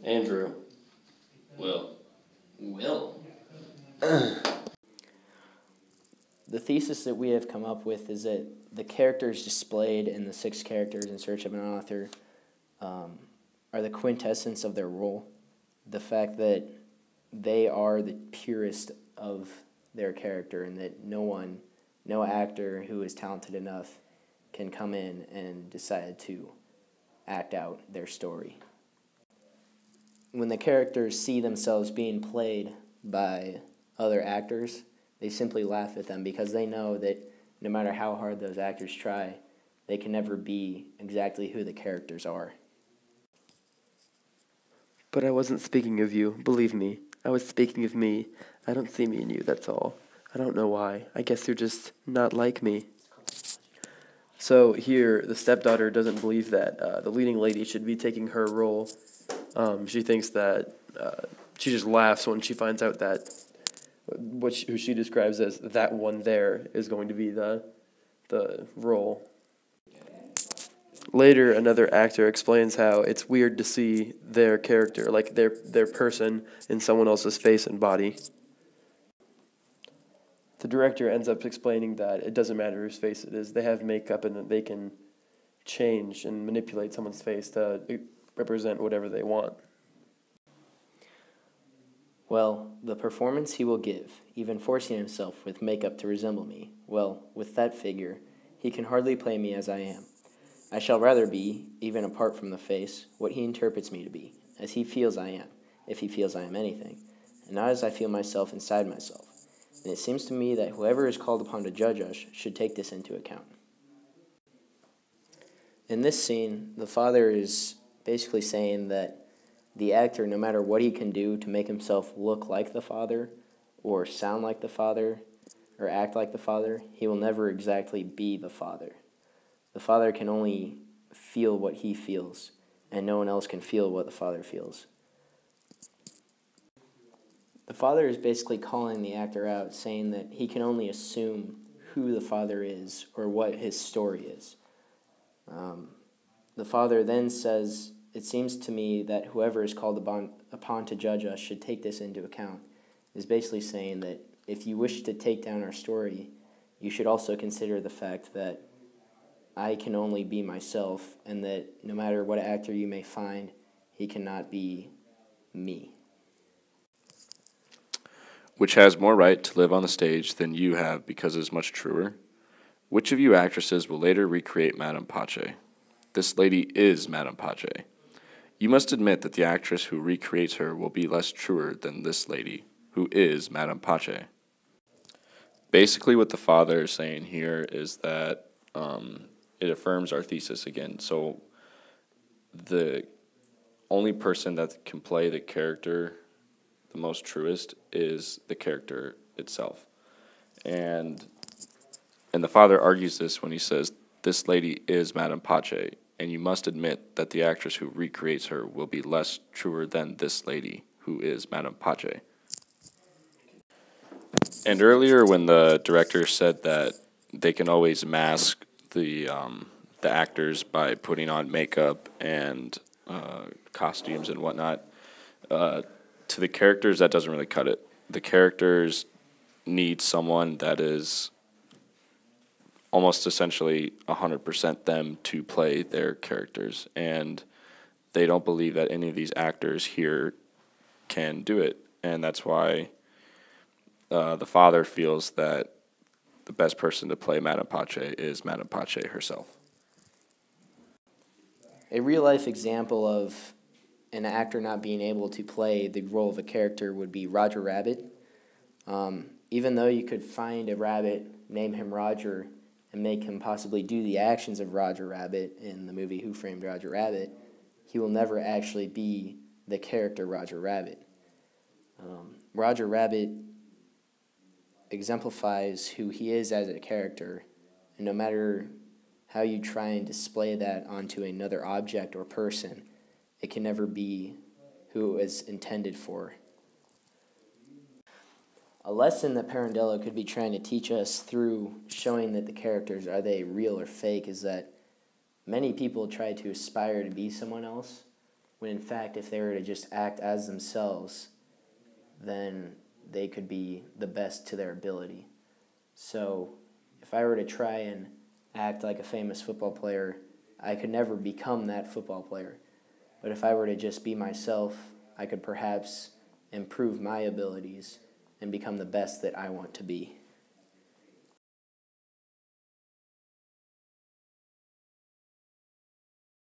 Andrew. Will. Will. The thesis that we have come up with is that the characters displayed in the 6 characters in Search of an Author are the quintessence of their role. The fact that they are the purest of their character and that no actor who is talented enough can come in and decide to act out their story. When the characters see themselves being played by other actors, they simply laugh at them because they know that no matter how hard those actors try, they can never be exactly who the characters are. But I wasn't speaking of you, believe me. I was speaking of me. I don't see me in you, that's all. I don't know why. I guess you're just not like me. So here, the stepdaughter doesn't believe that the leading lady should be taking her role. She thinks that she just laughs when she finds out that who she describes as that one there is going to be the role. Later, another actor explains how it's weird to see their character, like their person, in someone else's face and body. The director ends up explaining that it doesn't matter whose face it is. They have makeup and that they can change and manipulate someone's face to represent whatever they want. Well, the performance he will give, even forcing himself with makeup to resemble me, well, with that figure, he can hardly play me as I am. I shall rather be, even apart from the face, what he interprets me to be, as he feels I am, if he feels I am anything, and not as I feel myself inside myself. And it seems to me that whoever is called upon to judge us should take this into account. In this scene, the father is basically saying that the actor, no matter what he can do to make himself look like the father, or sound like the father, or act like the father, he will never exactly be the father. The father can only feel what he feels, and no one else can feel what the father feels. The father is basically calling the actor out, saying that he can only assume who the father is or what his story is. The father then says, "It seems to me that whoever is called upon to judge us should take this into account," is basically saying that if you wish to take down our story, you should also consider the fact that I can only be myself, and that no matter what actor you may find, he cannot be me. Which has more right to live on the stage than you have because it is much truer? Which of you actresses will later recreate Madame Pache? This lady is Madame Pache. You must admit that the actress who recreates her will be less truer than this lady, who is Madame Pache. Basically what the father is saying here is that it affirms our thesis again. So the only person that can play the character the most truest is the character itself. And the father argues this when he says, this lady is Madame Pache, and you must admit that the actress who recreates her will be less truer than this lady, who is Madame Pache. And earlier when the director said that they can always mask the actors by putting on makeup and costumes and whatnot, to the characters, that doesn't really cut it. The characters need someone that is almost essentially 100% them to play their characters, and they don't believe that any of these actors here can do it, and that's why the father feels that the best person to play Madame Pache is Madame Pache herself. A real-life example of an actor not being able to play the role of a character would be Roger Rabbit. Even though you could find a rabbit, name him Roger, and make him possibly do the actions of Roger Rabbit in the movie Who Framed Roger Rabbit, he will never actually be the character Roger Rabbit. Roger Rabbit exemplifies who he is as a character, and no matter how you try and display that onto another object or person, it can never be who it was intended for. A lesson that Pirandello could be trying to teach us through showing that the characters, are they real or fake, is that many people try to aspire to be someone else, when in fact, if they were to just act as themselves, then they could be the best to their ability. So if I were to try and act like a famous football player, I could never become that football player. But if I were to just be myself, I could perhaps improve my abilities and become the best that I want to be.